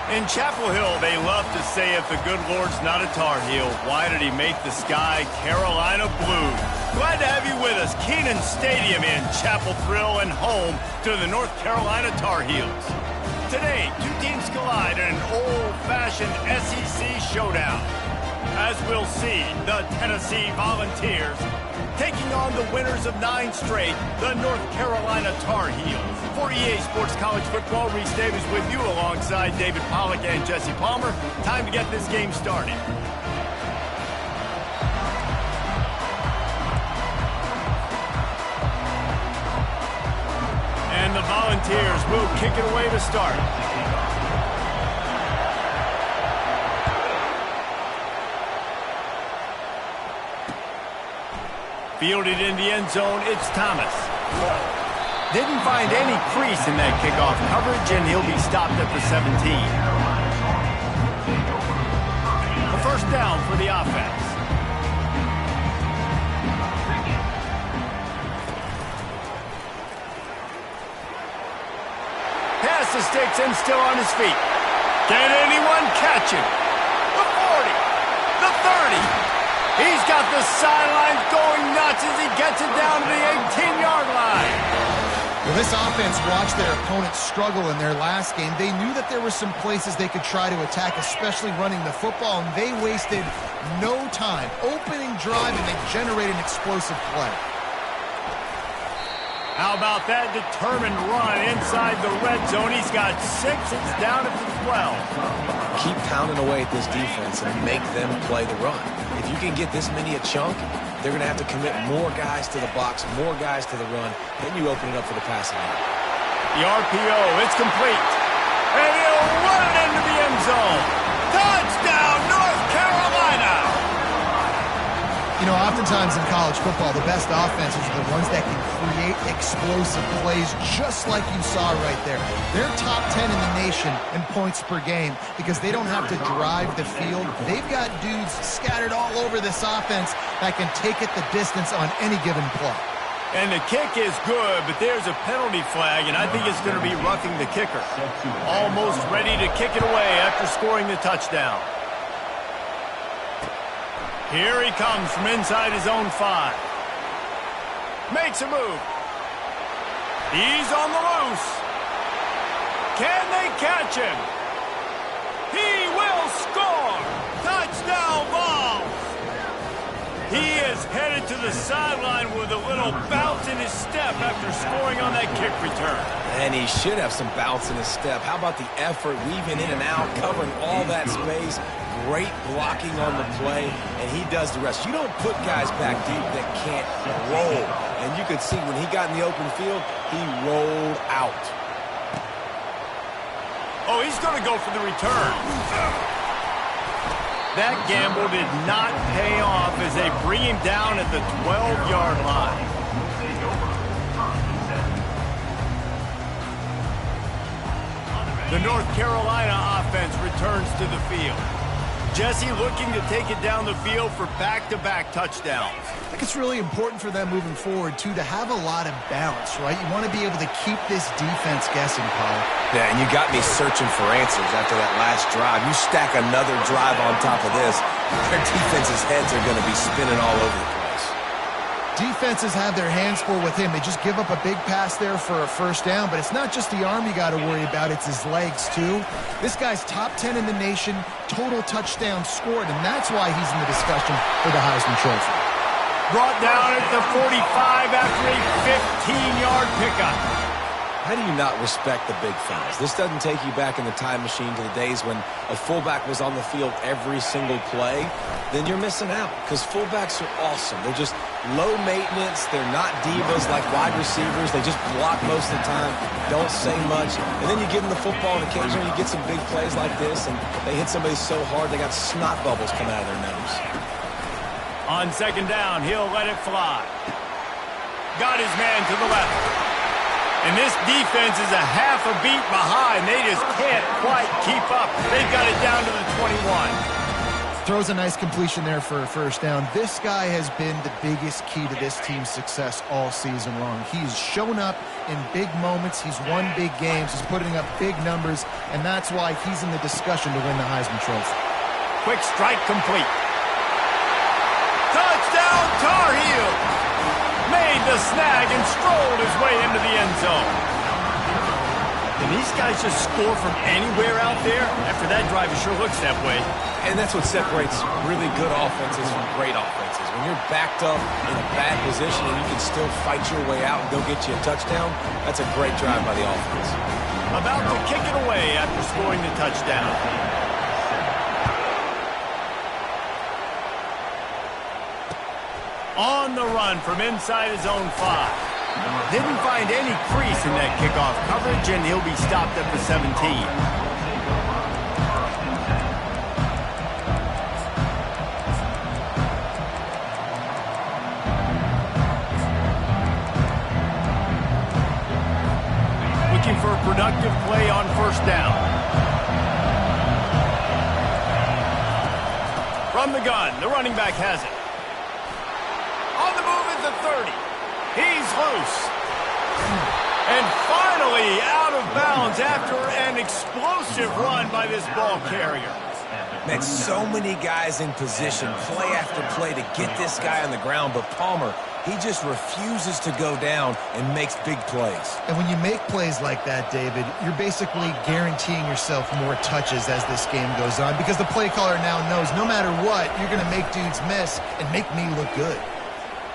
In Chapel Hill, they love to say if the good Lord's not a Tar Heel, why did he make the sky Carolina blue? Glad to have you with us. Kenan Stadium in Chapel Thrill and home to the North Carolina Tar Heels. Today, two teams collide in an old-fashioned SEC showdown. As we'll see, the Tennessee Volunteers taking on the winners of 9 straight, the North Carolina Tar Heels. For EA Sports College Football, Reese Davis with you alongside David Pollack and Jesse Palmer. Time to get this game started. And the Volunteers will kick it away to start. Fielded in the end zone, it's Thomas. Didn't find any crease in that kickoff coverage, and he'll be stopped at the 17. A first down for the offense. Pass the sticks and still on his feet. Can anyone catch him? The 40, the 30. He's got the sidelines going nuts as he gets it down to the 18-yard line. Well, this offense watched their opponents struggle in their last game. They knew that there were some places they could try to attack, especially running the football, and they wasted no time. Opening drive, and they generated an explosive play. How about that determined run inside the red zone? He's got 6. It's down at the 12. Keep pounding away at this defense and make them play the run. If you can get this many a chunk, they're going to have to commit more guys to the box, more guys to the run. Then you open it up for the passing game. The RPO, it's complete. And he'll run it into the end zone. Touchdown, North Carolina! You know, oftentimes in college football, the best offenses are the ones that can create explosive plays just like you saw right there. They're top 10 in the nation in points per game because they don't have to drive the field. They've got dudes scattered all over this offense that can take it the distance on any given play. And the kick is good, but there's a penalty flag, and I think it's going to be roughing the kicker. Almost ready to kick it away after scoring the touchdown. Here he comes from inside his own 5. Makes a move. He's on the loose. Can they catch him? He will score! Touchdown Vols! He is headed to the sideline with a little bounce in his step after scoring on that kick return. And he should have some bounce in his step. How about the effort, weaving in and out, covering all that space? Great blocking on the play, and he does the rest. You don't put guys back deep that can't roll. And you could see when he got in the open field, he rolled out. Oh, he's going to go for the return. That gamble did not pay off as they bring him down at the 12-yard line. The North Carolina offense returns to the field. Jesse looking to take it down the field for back-to-back touchdowns. I think it's really important for them moving forward, too, to have a lot of balance, right? You want to be able to keep this defense guessing, Paul. Yeah, and you got me searching for answers after that last drive. You stack another drive on top of this, their defense's heads are going to be spinning all over the place. Defenses have their hands full with him. They just give up a big pass there for a first down, but it's not just the arm you got to worry about, it's his legs, too. This guy's top 10 in the nation, total touchdowns scored, and that's why he's in the discussion for the Heisman Trophy. Brought down at the 45 after a 15-yard pickup. How do you not respect the big fellas? This doesn't take you back in the time machine to the days when a fullback was on the field every single play. Then you're missing out because fullbacks are awesome. They're just low maintenance. They're not divas like wide receivers. They just block most of the time, don't say much. And then you give them the football, and occasionally you get some big plays like this, and they hit somebody so hard they got snot bubbles coming out of their nose. On second down, he'll let it fly. Got his man to the left. And this defense is a half a beat behind. They just can't quite keep up. They've got it down to the 21. Throws a nice completion there for a first down. This guy has been the biggest key to this team's success all season long. He's shown up in big moments. He's won big games. He's putting up big numbers, and that's why he's in the discussion to win the Heisman Trophy. Quick strike complete. Touchdown, Tar Heels! Made the snag and strolled his way into the end zone. And these guys just score from anywhere out there? After that drive, it sure looks that way. And that's what separates really good offenses from great offenses. When you're backed up in a bad position and you can still fight your way out and go get you a touchdown, that's a great drive by the offense. About to kick it away after scoring the touchdown. On the run from inside his own 5. Didn't find any crease in that kickoff coverage, and he'll be stopped at the 17. Looking for a productive play on first down. From the gun, the running back has it. On the move at the 30. He's loose. And finally out of bounds after an explosive run by this ball carrier. Man, so many guys in position, play after play to get this guy on the ground, but Palmer, he just refuses to go down and makes big plays. And when you make plays like that, David, you're basically guaranteeing yourself more touches as this game goes on, because the play caller now knows no matter what, you're going to make dudes miss and make me look good.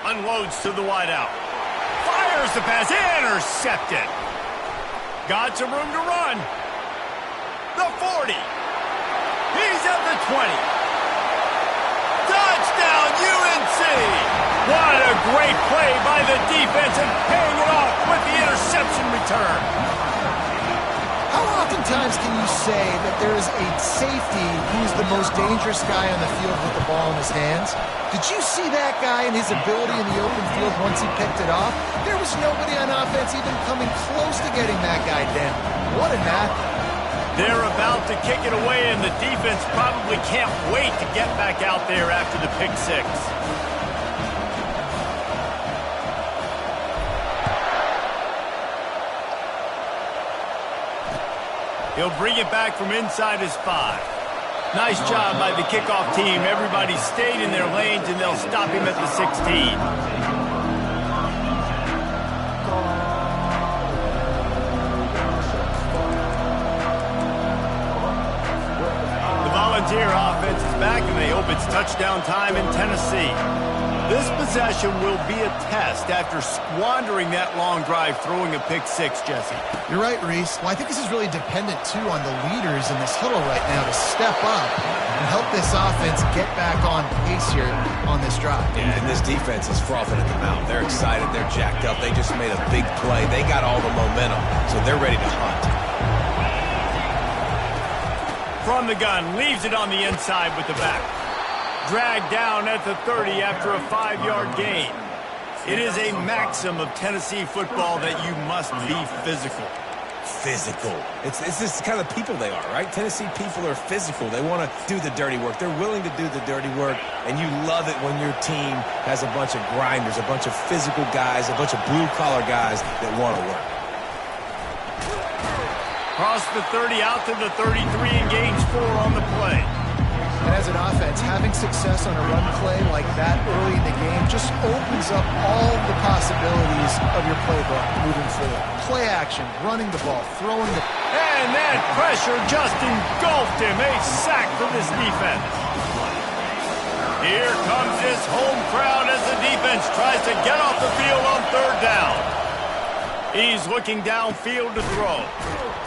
Unloads to the wideout. Fires the pass. Intercepted. Got some room to run. The 40. He's at the 20. Touchdown, UNC. What a great play by the defense and paying it off with the interception return. How oftentimes can you say that there is a safety who's the most dangerous guy on the field with the ball in his hands? Did you see that guy and his ability in the open field once he picked it off? There was nobody on offense even coming close to getting that guy down. What a knack. They're about to kick it away, and the defense probably can't wait to get back out there after the pick six. He'll bring it back from inside his 5. Nice job by the kickoff team. Everybody stayed in their lanes, and they'll stop him at the 16. The Volunteer offense is back, and they hope it's touchdown time in Tennessee. This possession will be a test after squandering that long drive throwing a pick six, Jesse. You're right, Reese. Well, I think this is really dependent, too, on the leaders in this huddle right now to step up and help this offense get back on pace here on this drive. Yeah, and this defense is frothing at the mouth. They're excited. They're jacked up. They just made a big play. They got all the momentum, so they're ready to hunt. From the gun, leaves it on the inside with the back. Dragged down at the 30 after a 5-yard gain. It is a maxim of Tennessee football that you must be physical. Physical. It's just the kind of people they are, right? Tennessee people are physical. They want to do the dirty work. They're willing to do the dirty work, and you love it when your team has a bunch of grinders, a bunch of physical guys, a bunch of blue-collar guys that want to work. Cross the 30 out to the 33 and gains 4 on the play. And as an offense, having success on a run play like that early in the game just opens up all the possibilities of your playbook moving forward. Play action, running the ball, throwing the... And that pressure just engulfed him. A sack for this defense. Here comes this home crowd as the defense tries to get off the field on third down. He's looking downfield to throw.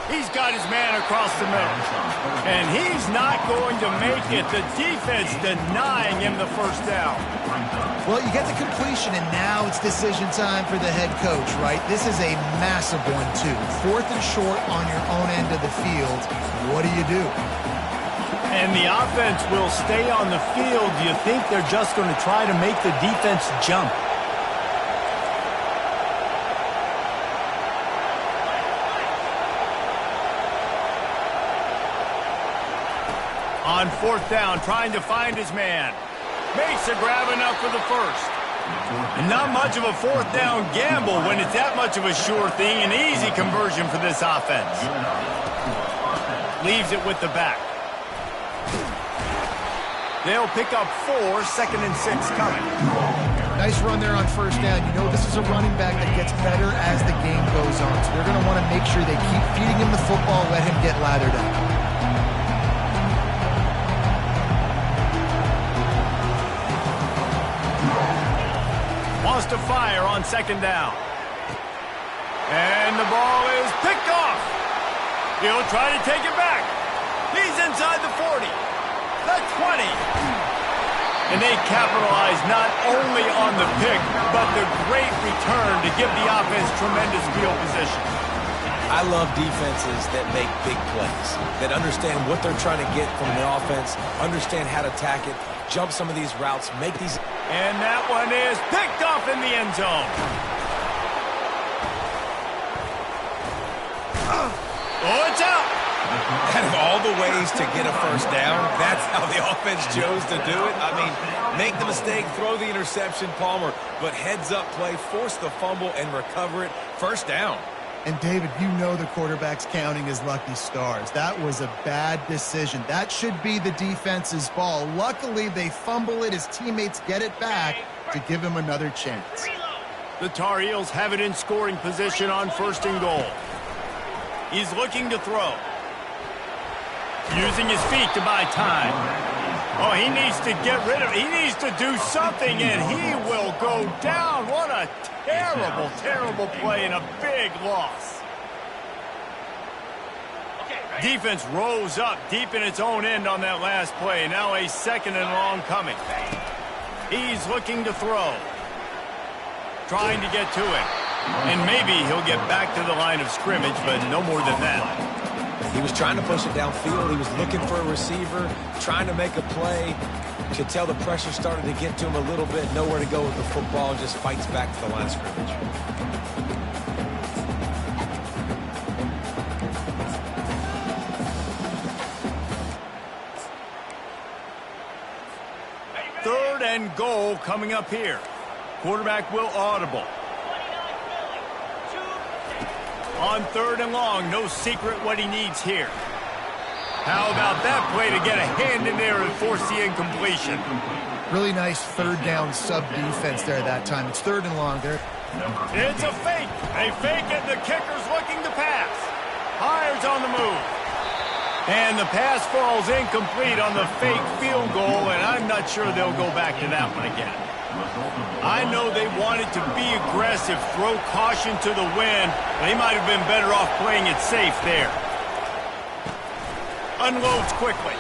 He's got his man across the middle. And he's not going to make it. The defense denying him the first down. Well, you get the completion, and now it's decision time for the head coach, right? This is a massive one, too. 4th and short on your own end of the field. What do you do? And the offense will stay on the field. Do you think they're just going to try to make the defense jump? On fourth down, trying to find his man. Makes a grab enough for the first. And not much of a fourth down gamble when it's that much of a sure thing. An easy conversion for this offense. Leaves it with the back. They'll pick up 4, 2nd and 6 coming. Nice run there on first down. You know this is a running back that gets better as the game goes on. So they're going to want to make sure they keep feeding him the football, let him get lathered up. Wants to fire on 2nd down. And the ball is picked off. He'll try to take it back. He's inside the 40, the 20. And they capitalize not only on the pick, but the great return to give the offense tremendous field position. I love defenses that make big plays, that understand what they're trying to get from the offense, understand how to attack it, jump some of these routes, make these... And that one is picked off in the end zone. Oh, it's out. Out of all the ways to get a first down, that's how the offense chose to do it. I mean, make the mistake, throw the interception, Palmer, but heads-up play, force the fumble, and recover it. First down. And, David, you know the quarterback's counting his lucky stars. That was a bad decision. That should be the defense's ball. Luckily, they fumble it. His teammates get it back to give him another chance. The Tar Heels have it in scoring position on 1st and goal. He's looking to throw. Using his feet to buy time. Oh, he needs to get rid of it. He needs to do something, and he will go down. What a terrible, terrible play and a big loss. Defense rose up deep in its own end on that last play. Now a 2nd and long coming. He's looking to throw. Trying to get to it. And maybe he'll get back to the line of scrimmage, but no more than that. He was trying to push it downfield. He was looking for a receiver, trying to make a play. You could tell the pressure started to get to him a little bit. Nowhere to go with the football, and just fights back to the line of scrimmage. Third and goal coming up here. Quarterback will audible. On 3rd and long, no secret what he needs here. How about that play to get a hand in there and force the incompletion? Really nice 3rd down sub-defense there that time. It's 3rd and long there. It's a fake. They fake it, the kicker's looking to pass. Hires on the move. And the pass falls incomplete on the fake field goal, and I'm not sure they'll go back to that one again. I know they wanted to be aggressive, throw caution to the wind. They might have been better off playing it safe there. Unloads quickly.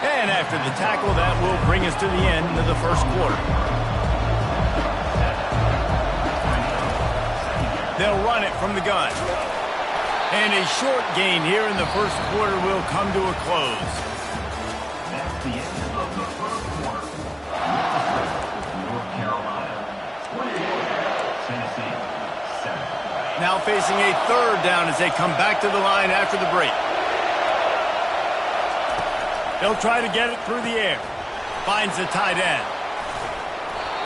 And after the tackle, that will bring us to the end of the 1st quarter. They'll run it from the gun. And a short gain here in the 1st quarter will come to a close. That's the end of the 1st quarter. North Carolina 28, Tennessee 7. Now facing a 3rd down as they come back to the line after the break. They'll try to get it through the air. Finds the tight end.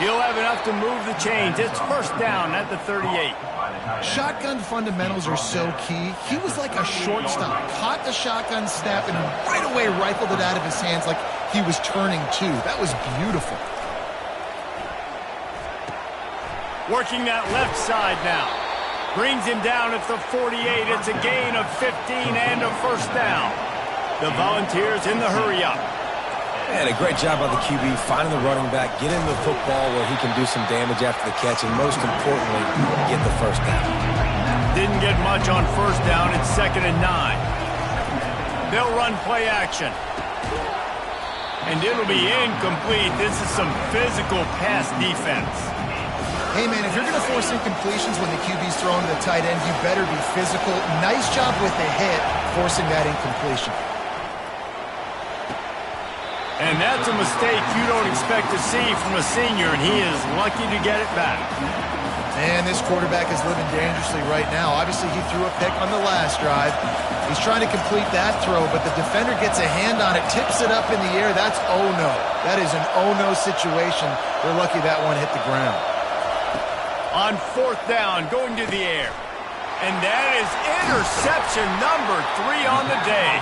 He'll have enough to move the chains. It's 1st down at the 38. Shotgun fundamentals are so key. He was like a shortstop. Caught the shotgun snap and right away rifled it out of his hands like he was turning too. That was beautiful. Working that left side now. Brings him down at the 48. It's a gain of 15 and a 1st down. The Volunteers in the hurry-up. And a great job by the QB, finding the running back, getting the football where he can do some damage after the catch, and most importantly, get the 1st down. Didn't get much on 1st down. It's 2nd and 9. They'll run play action. And it'll be incomplete. This is some physical pass defense. Hey, man, if you're going to force incompletions when the QB's throwing to the tight end, you better be physical. Nice job with the hit, forcing that incompletion. And that's a mistake you don't expect to see from a senior, and he is lucky to get it back. And this quarterback is living dangerously right now. Obviously, he threw a pick on the last drive. He's trying to complete that throw, but the defender gets a hand on it, tips it up in the air. That's oh-no. That is an oh-no situation. They're lucky that one hit the ground. On 4th down, going to the air. And that is interception number 3 on the day.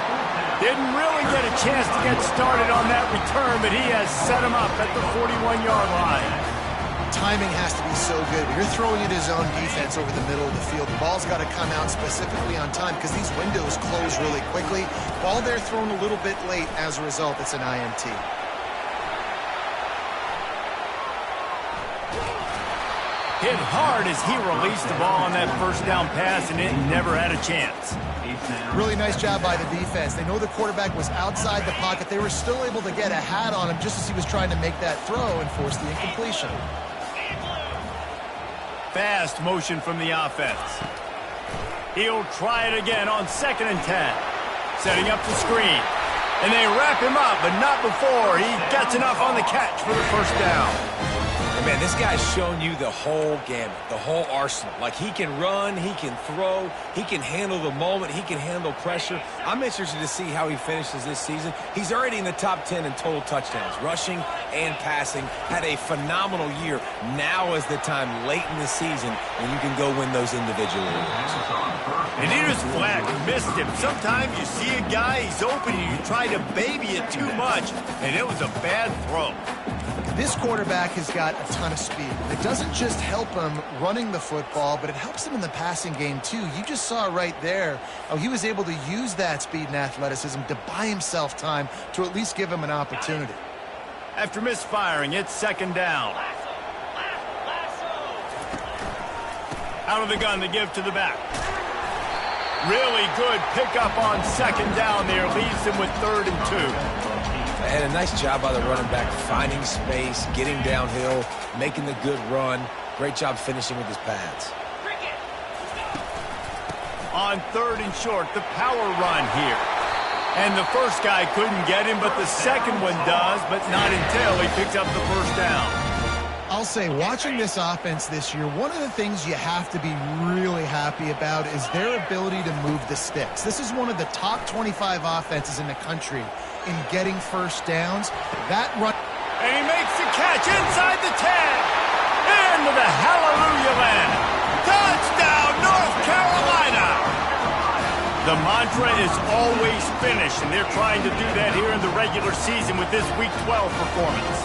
Didn't really get a chance to get started on that return, but he has set him up at the 41-yard line. Timing has to be so good. You're throwing it his own defense over the middle of the field. The ball's got to come out specifically on time because these windows close really quickly. Ball there thrown a little bit late. As a result, it's an INT. Hit hard as he released the ball on that 1st down pass, and it never had a chance. Really nice job by the defense. They know the quarterback was outside the pocket. They were still able to get a hat on him just as he was trying to make that throw and force the incompletion. Fast motion from the offense. He'll try it again on 2nd and 10. Setting up the screen. And they wrap him up, but not before he gets enough on the catch for the 1st down. And man, this guy's shown you the whole gamut, the whole arsenal. Like, he can run, he can throw, he can handle the moment, he can handle pressure. I'm interested to see how he finishes this season. He's already in the top 10 in total touchdowns, rushing and passing. Had a phenomenal year. Now is the time late in the season when you can go win those individual awards. And he just flat missed him. Sometimes you see a guy, he's open, and you try to baby it too much, and it was a bad throw. This quarterback has got a ton of speed. It doesn't just help him running the football, but it helps him in the passing game too. You just saw right there how he was able to use that speed and athleticism to buy himself time to at least give him an opportunity. After misfiring, it's 2nd down. Out of the gun, the give to the back. Really good pickup on 2nd down there. Leaves him with 3rd and 2. And a nice job by the running back, finding space, getting downhill, making the good run. Great job finishing with his pads. On 3rd and short, the power run here. And the first guy couldn't get him, but the second one does, but not until he picks up the 1st down. I'll say, watching this offense this year, one of the things you have to be really happy about is their ability to move the sticks. This is one of the top 25 offenses in the country in getting 1st downs. That run... And he makes the catch inside the 10. Into the hallelujah land. Touchdown, North Carolina. The mantra is always finish, and they're trying to do that here in the regular season with this Week 12 performance.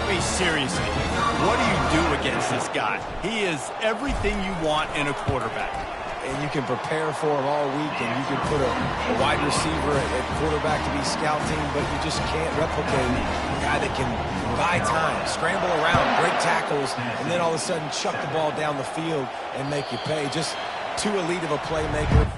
I mean, seriously, what do you do against this guy? He is everything you want in a quarterback. And you can prepare for him all week, and you can put a wide receiver at quarterback to be scouting, but you just can't replicate a guy that can buy time, scramble around, break tackles, and then all of a sudden chuck the ball down the field and make you pay. Just too elite of a playmaker.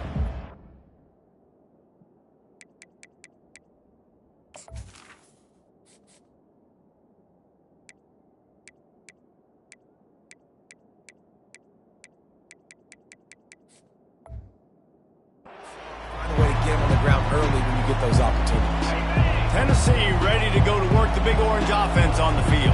Early when you get those opportunities. Tennessee ready to go to work the Big Orange offense on the field.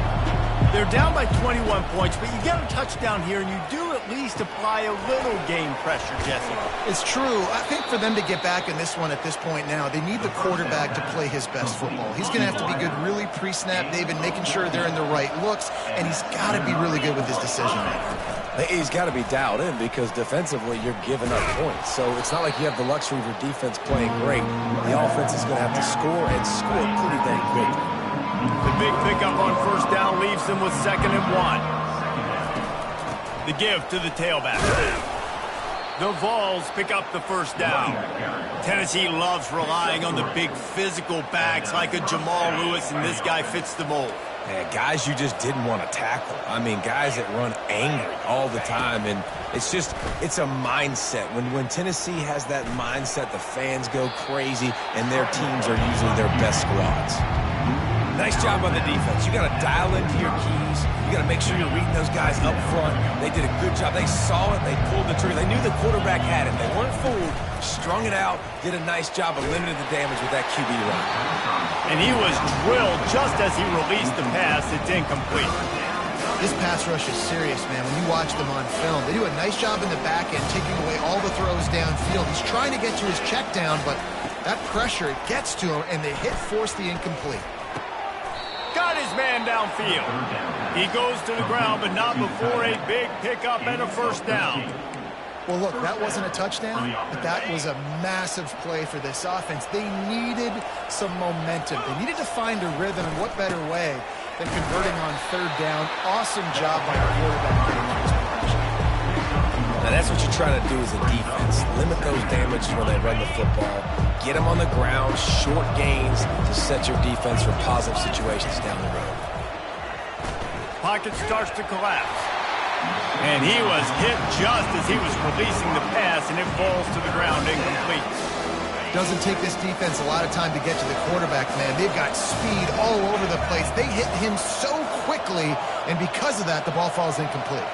They're down by 21 points, but you get a touchdown here, and you do at least apply a little game pressure, Jesse. It's true. I think for them to get back in this one at this point now, they need the quarterback to play his best football. He's going to have to be good really pre-snap, David, making sure they're in the right looks, and he's got to be really good with his decision-making. He's got to be dialed in because defensively you're giving up points. So it's not like you have the luxury of your defense playing great. The offense is going to have to score and score pretty dang quickly. The big pickup on 1st down leaves them with 2nd and 1. The give to the tailback. The Vols pick up the 1st down. Tennessee loves relying on the big physical backs like a Jamal Lewis, and this guy fits the mold. Man, guys you just didn't want to tackle. I mean, guys that run angry all the time, and it's a mindset. When Tennessee has that mindset, the fans go crazy, and their teams are usually their best squads. Nice job on the defense. You got to dial into your keys. You got to make sure you're reading those guys up front. They did a good job. They saw it. They pulled the trigger. They knew the quarterback had it. They weren't fooled. Strung it out. Did a nice job of limiting the damage with that QB run. And he was drilled just as he released the pass. It's incomplete. This pass rush is serious, man. When you watch them on film, they do a nice job in the back end, taking away all the throws downfield. He's trying to get to his check down, but that pressure, it gets to him, and the hit forced the incomplete. Got his man downfield. He goes to the ground, but not before a big pickup and a first down. Well, look, that wasn't a touchdown, but that was a massive play for this offense. They needed some momentum. They needed to find a rhythm, and what better way than converting on third down. Awesome job by our quarterback getting to his progression. Now, that's what you're trying to do as a defense. Limit those damages when they run the football. Get them on the ground, short gains to set your defense for positive situations down the road. Pocket starts to collapse. And he was hit just as he was releasing the pass, and it falls to the ground incomplete. Doesn't take this defense a lot of time to get to the quarterback, man. They've got speed all over the place. They hit him so quickly, and because of that, the ball falls incomplete.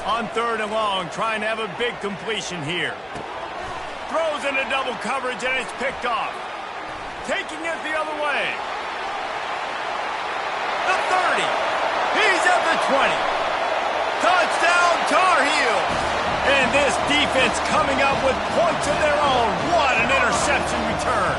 On third and long, trying to have a big completion here. Throws into double coverage, and it's picked off. Taking it the other way. The 30. He's at the 20. Touchdown, Tar Heels! And this defense coming up with points of their own. What an interception return.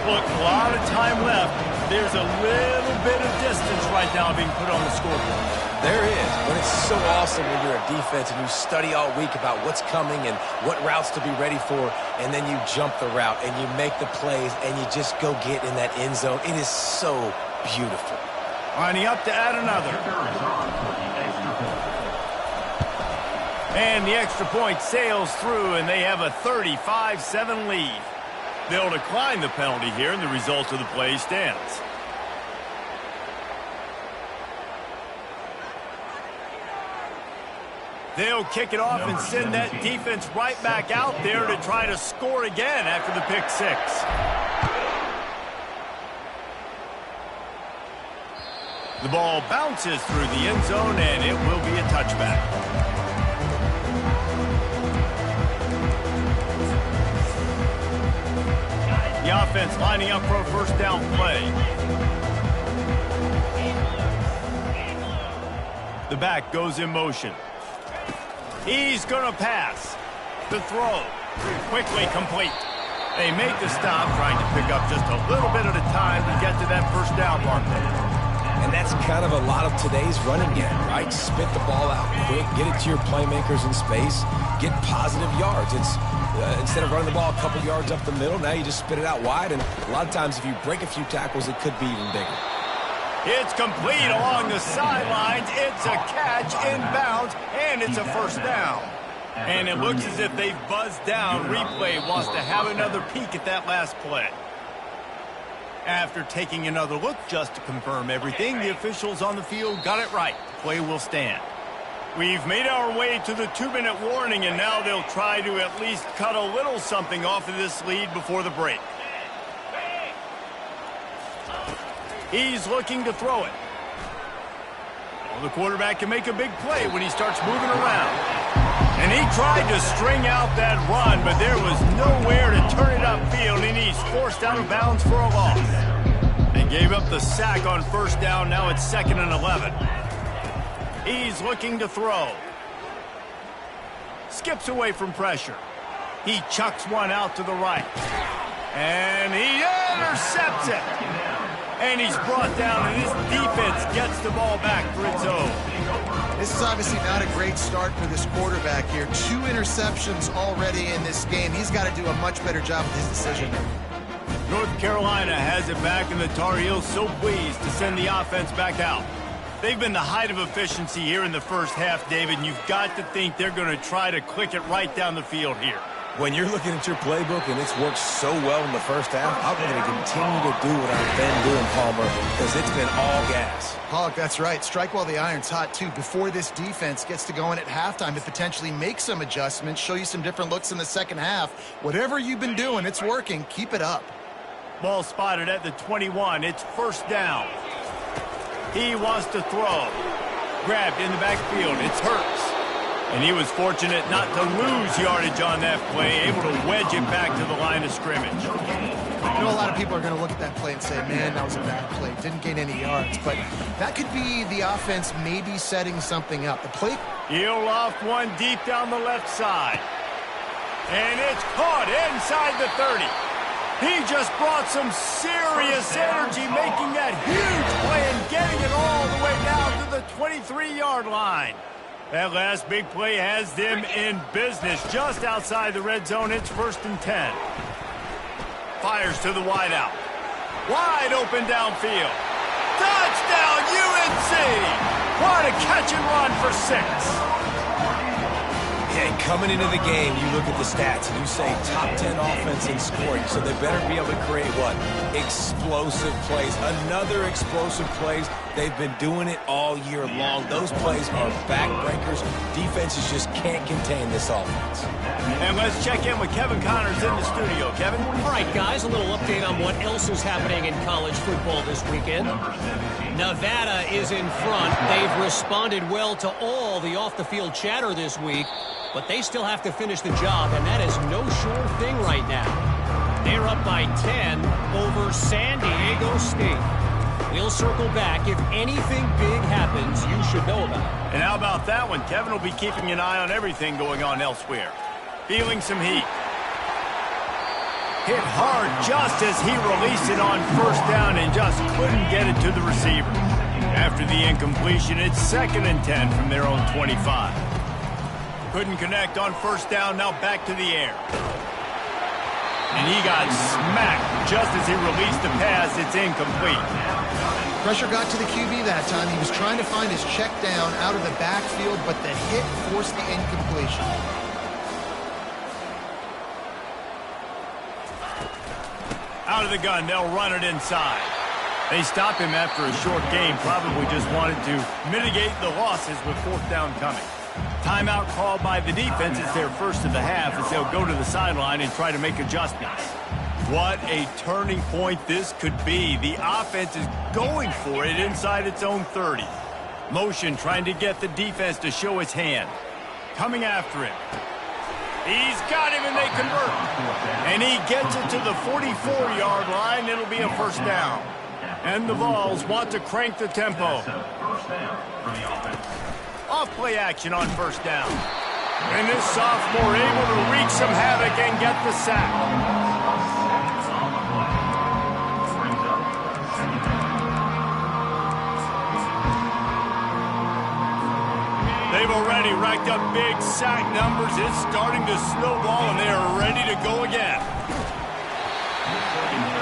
Look, a lot of time left. There's a little bit of distance right now being put on the scoreboard. There is, but it's so awesome when you're a defense and you study all week about what's coming and what routes to be ready for, and then you jump the route and you make the plays and you just go get in that end zone. It is so beautiful. Lining up to add another. And the extra point sails through, and they have a 35-7 lead. They'll decline the penalty here, and the result of the play stands. They'll kick it off and send that defense right back out there to try to score again after the pick six. The ball bounces through the end zone, and it will be a touchback. The offense lining up for a first down play. The back goes in motion. He's going to pass. The throw. Quickly complete. They make the stop, trying to pick up just a little bit at a time to get to that first down marker. And that's kind of a lot of today's running game, right? Spit the ball out quick, get it to your playmakers in space, get positive yards. It's instead of running the ball a couple yards up the middle, now you just spit it out wide, and a lot of times if you break a few tackles, it could be even bigger. It's complete along the sidelines. It's a catch inbounds, and it's a first down. And it looks as if they've buzzed down. Replay wants to have another peek at that last play. After taking another look just to confirm everything, the officials on the field got it right. Play will stand. We've made our way to the 2-minute warning, and now they'll try to at least cut a little something off of this lead before the break. He's looking to throw it. Well, the quarterback can make a big play when he starts moving around. And he tried to string out that run, but there was nowhere to turn it upfield, and he's forced out of bounds for a loss. They gave up the sack on first down. Now it's 2nd and 11. He's looking to throw. Skips away from pressure. He chucks one out to the right. And he intercepts it. And he's brought down, and his defense gets the ball back for its own. This is obviously not a great start for this quarterback here. 2 interceptions already in this game. He's got to do a much better job with his decision making. North Carolina has it back, and the Tar Heels so pleased to send the offense back out. They've been the height of efficiency here in the first half, David, and you've got to think they're going to try to click it right down the field here. When you're looking at your playbook and it's worked so well in the first half, I'm going to continue to do what I've been doing, Palmer, because it's been all gas. Hog, that's right. Strike while the iron's hot, too. Before this defense gets to going at halftime to potentially make some adjustments, show you some different looks in the second half. Whatever you've been doing, it's working. Keep it up. Ball spotted at the 21. It's first down. He wants to throw. Grabbed in the backfield. It's Hurts. And he was fortunate not to lose yardage on that play, able to wedge it back to the line of scrimmage. I know a lot of people are going to look at that play and say, man, that was a bad play. Didn't gain any yards. But that could be the offense maybe setting something up. The play... He'll loft one deep down the left side. And it's caught inside the 30. He just brought some serious energy, making that huge play and getting it all the way down to the 23-yard line. That last big play has them in business just outside the red zone. It's 1st and 10. Fires to the wideout. Wide open downfield. Touchdown, UNC! What a catch and run for 6. And coming into the game, you look at the stats and you say top 10 offense in scoring, so they better be able to create what? Explosive plays. Another explosive plays. They've been doing it all year long. Those plays are backbreakers. Defenses just can't contain this offense. And let's check in with Kevin Connors in the studio. Kevin? All right, guys, a little update on what else is happening in college football this weekend. Nevada is in front. They've responded well to all the off-the-field chatter this week, but they still have to finish the job, and that is no sure thing right now. They're up by 10 over San Diego State. We'll circle back. If anything big happens, you should know about it. And how about that one? Kevin will be keeping an eye on everything going on elsewhere. Feeling some heat. Hit hard just as he released it on 1st down and just couldn't get it to the receiver. After the incompletion, it's 2nd and 10 from their own 25. Couldn't connect on 1st down, now back to the air. And he got smacked just as he released the pass. It's incomplete. Pressure got to the QB that time. He was trying to find his check down out of the backfield, but the hit forced the incompletion. Out of the gun, they'll run it inside. They stopped him after a short game, probably just wanted to mitigate the losses with 4th down coming. Timeout called by the defense. It's their first of the half as they'll go to the sideline and try to make adjustments. What a turning point this could be. The offense is going for it inside its own 30. Motion trying to get the defense to show its hand. Coming after him. He's got him and they convert. And he gets it to the 44-yard line. It'll be a 1st down. And the Vols want to crank the tempo. Off play action on 1st down. And this sophomore able to wreak some havoc and get the sack. They've already racked up big sack numbers. It's starting to snowball, and they are ready to go again.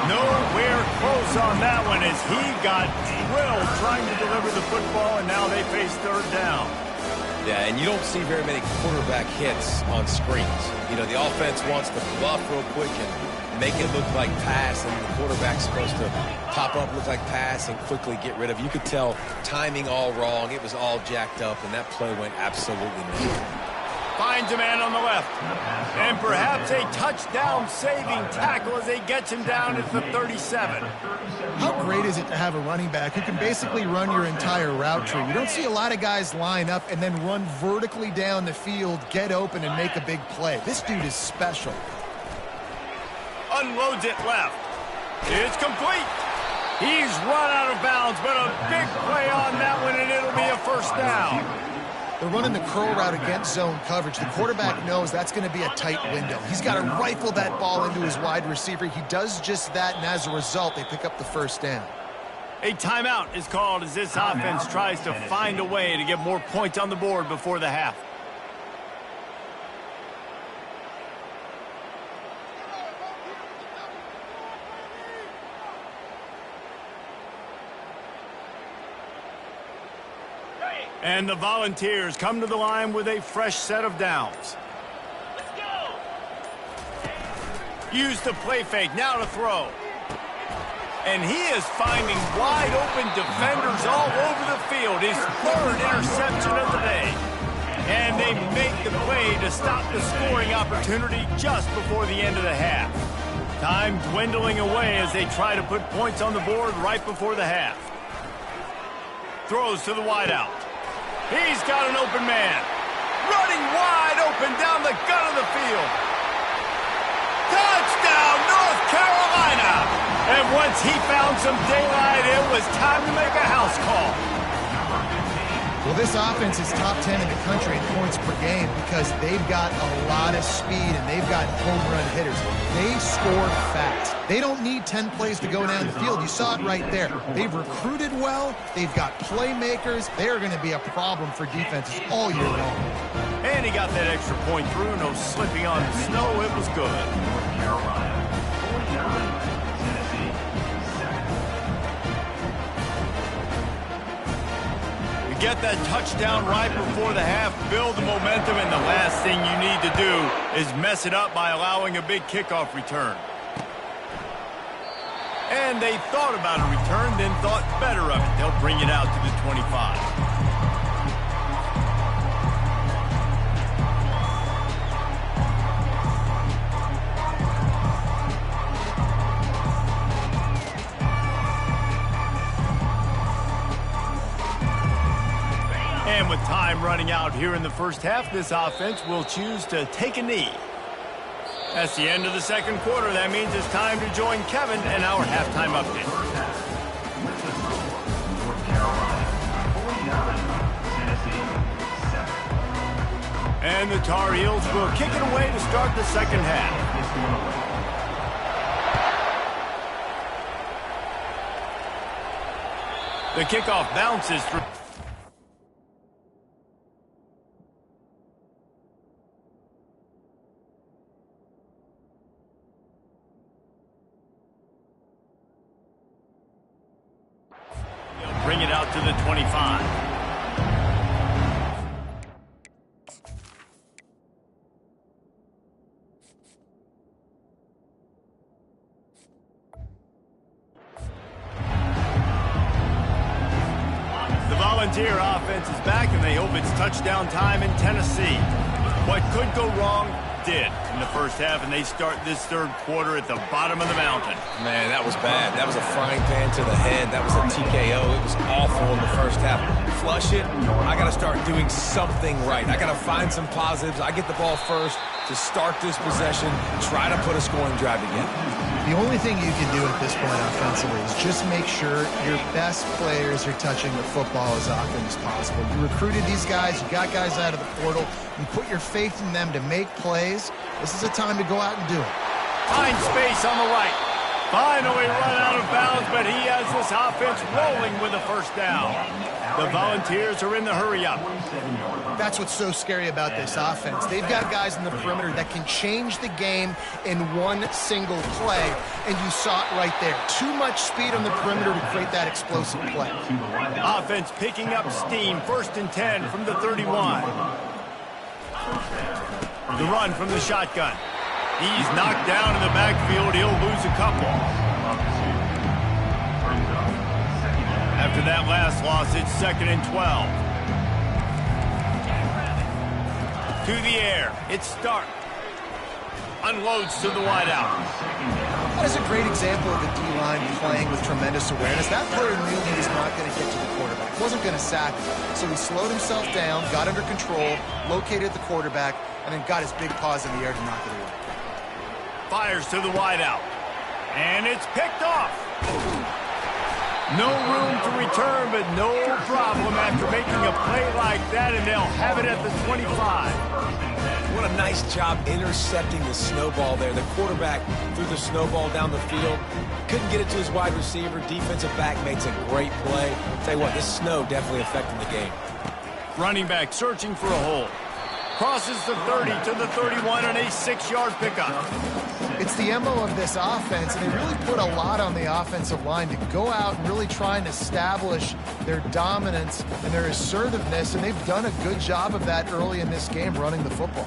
Nowhere close on that one as he got drilled trying to deliver the football, and now they face 3rd down. Yeah, and you don't see very many quarterback hits on screens. You know, the offense wants to bluff real quick and make it look like pass, and the quarterback's supposed to pop up, look like pass, and quickly get rid of it. You could tell timing all wrong. It was all jacked up, and that play went absolutely nowhere. Finds a man on the left. And perhaps a touchdown-saving tackle as they get him down at the 37. How great is it to have a running back who can basically run your entire route tree? You don't see a lot of guys line up and then run vertically down the field, get open, and make a big play. This dude is special. Unloads it left. It's complete. He's run out of bounds, but a big play on that one, and it'll be a 1st down. They're running the curl route against zone coverage. The quarterback knows that's going to be a tight window. He's got to rifle that ball into his wide receiver. He does just that, and as a result, they pick up the 1st down. A timeout is called as this offense tries to find a way to get more points on the board before the half. And the Volunteers come to the line with a fresh set of downs. Let's go! Use the play fake, now to throw. And he is finding wide open defenders all over the field. His 3rd interception of the day. And they make the play to stop the scoring opportunity just before the end of the half. Time dwindling away as they try to put points on the board right before the half. Throws to the wideout. He's got an open man. Running wide open down the gut of the field. Touchdown, North Carolina! And once he found some daylight, it was time to make a house call. Well, this offense is top 10 in the country in points per game because they've got a lot of speed and they've got home run hitters. They score fast. They don't need 10 plays to go down the field. You saw it right there. They've recruited well. They've got playmakers. They're going to be a problem for defenses all year long. And he got that extra point through. No slipping on the snow. It was good. North Carolina, 49. Tennessee, 7. You get that touchdown right before the half, build the momentum, and the last thing you need to do is mess it up by allowing a big kickoff return. And they thought about a return, then thought better of it. They'll bring it out to the 25. And with time running out here in the first half, this offense will choose to take a knee. That's the end of the second quarter. That means it's time to join Kevin and our halftime update. North Carolina, 49. Tennessee, 7. And the Tar Heels will kick it away to start the second half. The kickoff bounces through. Bring it out to the 25. The Volunteer offense is back, and they hope it's touchdown time in Tennessee. What could go wrong did in the first half, and they start this third quarter at the bottom of the mountain. Man, that was bad. That was a frying pan to the head. That was a TKO. It was awful in the first half. Flush it. I got to start doing something right. I got to find some positives. I get the ball first to start this possession, try to put a scoring drive again. The only thing you can do at this point offensively is just make sure your best players are touching the football as often as possible. You recruited these guys. You got guys out of the portal. You put your faith in them to make plays. This is a time to go out and do it. Find space on the right. Finally run out of bounds, but he has this offense rolling with a first down. The Volunteers are in the hurry-up. That's what's so scary about this offense. They've got guys in the perimeter that can change the game in one single play, and you saw it right there. Too much speed on the perimeter to create that explosive play. Offense picking up steam. 1st and 10 from the 31. The run from the shotgun. He's knocked down in the backfield. He'll lose a couple. After that last loss, it's 2nd and 12. To the air. It's Stark. Unloads to the wideout. That is a great example of the D-line playing with tremendous awareness. That player knew he was not going to get to the quarterback. Wasn't going to sack him. So he slowed himself down, got under control, located the quarterback, and then got his big paws in the air to knock it away. Fires to the wideout. And it's picked off. No room to return, but no problem after making a play like that, and they'll have it at the 25. What a nice job intercepting the snowball there. The quarterback threw the snowball down the field. Couldn't get it to his wide receiver. Defensive back makes a great play. Tell you what, this snow definitely affecting the game. Running back searching for a hole. Crosses the 30 to the 31 on a 6-yard pickup. It's the MO of this offense, and they really put a lot on the offensive line to go out and really try and establish their dominance and their assertiveness, and they've done a good job of that early in this game running the football.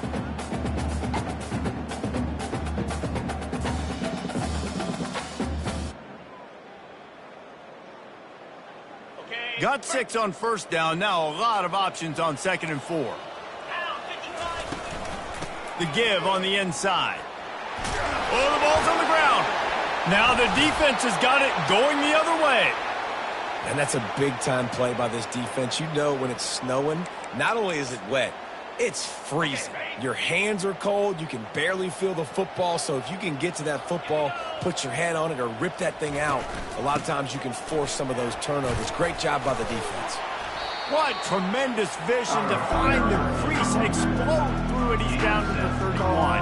Got 6 on 1st down. Now a lot of options on 2nd and 4. The give on the inside. Oh, the ball's on the ground. Now the defense has got it going the other way. And that's a big-time play by this defense. You know when it's snowing, not only is it wet, It's freezing. Your hands are cold. You can barely feel the football. So if you can get to that football, put your hand on it, or rip that thing out, a lot of times you can force some of those turnovers. Great job by the defense. What tremendous vision to find the crease and explode through it. He's down to the 31.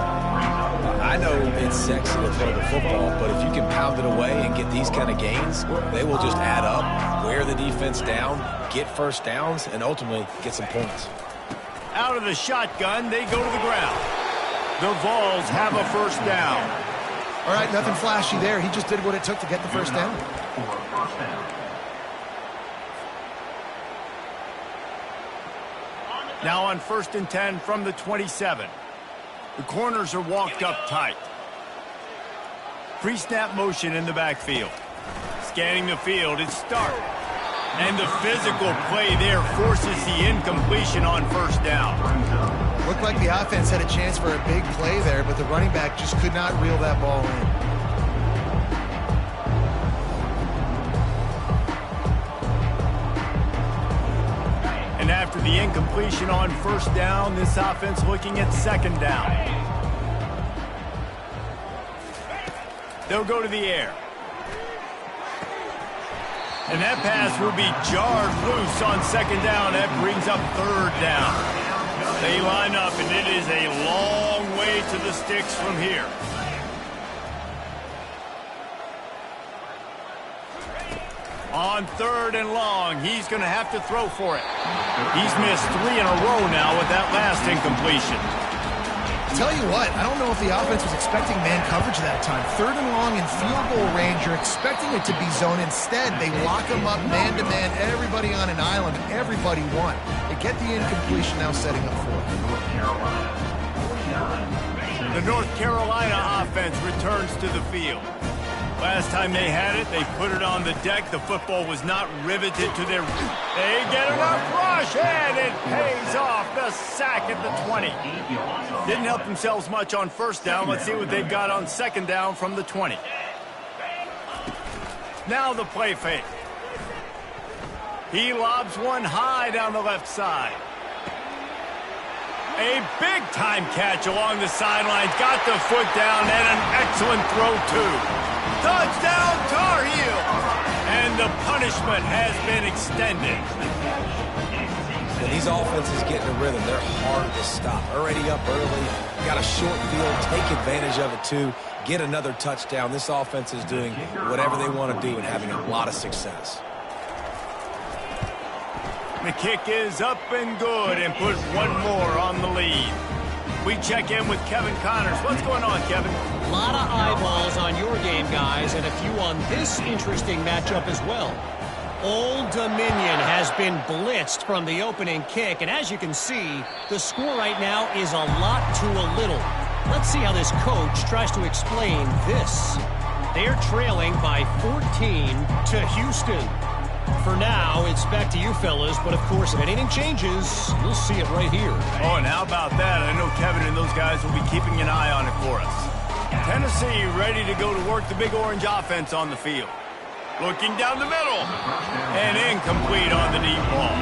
I know it's sexy to throw the football, but if you can pound it away and get these kind of gains, they will just add up, wear the defense down, get first downs, and ultimately get some points. Out of the shotgun, they go to the ground. The Vols have a first down. All right, nothing flashy there. He just did what it took to get the first down. Now on 1st and 10 from the 27. The corners are walked up tight. Pre-snap motion in the backfield. Scanning the field, it's start. And the physical play there forces the incompletion on first down. Looked like the offense had a chance for a big play there, but the running back just could not reel that ball in. And after the incompletion on first down, this offense looking at second down. They'll go to the air. And that pass will be jarred loose on second down. That brings up third down. They line up, and it is a long way to the sticks from here. On 3rd and long, he's going to have to throw for it. He's missed 3 in a row now with that last incompletion. Tell you what, I don't know if the offense was expecting man coverage that time. 3rd and long in field goal range, you're expecting it to be zone. Instead, they lock him up man-to-man, everybody on an island, and everybody won. They get the incompletion now setting up for it. The North Carolina offense returns to the field. Last time they had it, they put it on the deck. The football was not riveted to their... They get enough rush, and it pays off. The sack at the 20. Didn't help themselves much on first down. Let's see what they've got on second down from the 20. Now the play fake. He lobs one high down the left side. A big-time catch along the sidelines. Got the foot down, and an excellent throw, too. Touchdown, Tar Heel! And the punishment has been extended. When these offenses get in a rhythm, they're hard to stop. Already up early, got a short field, take advantage of it too, get another touchdown. This offense is doing whatever they want to do and having a lot of success. The kick is up and good and put one more on the lead. We check in with Kevin Connors. What's going on, Kevin? A lot of eyeballs on your game, guys, and a few on this interesting matchup as well. Old Dominion has been blitzed from the opening kick, and as you can see, the score right now is a lot to a little. Let's see how this coach tries to explain this. They're trailing by 14 to Houston. For now, it's back to you fellas, but of course, if anything changes, you'll see it right here. Oh, and how about that? I know Kevin and those guys will be keeping an eye on it for us. Tennessee ready to go to work the Big Orange offense on the field. Looking down the middle. And incomplete on the deep ball.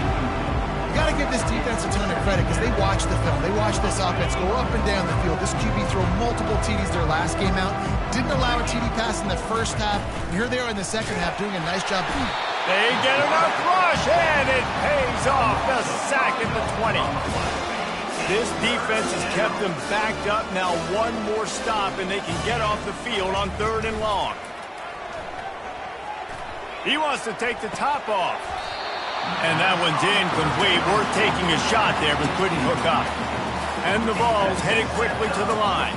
You got to give this defense a ton of credit because they watched the film. They watched this offense go up and down the field. This QB threw multiple TDs their last game out. Didn't allow a TD pass in the first half. And here they are in the second half doing a nice job. They get enough rush, and it pays off. The sack at the 20. This defense has kept them backed up. Now one more stop, and they can get off the field on 3rd and long. He wants to take the top off. And that one's incomplete. Worth taking a shot there, but couldn't hook up. And the Vols headed quickly to the line.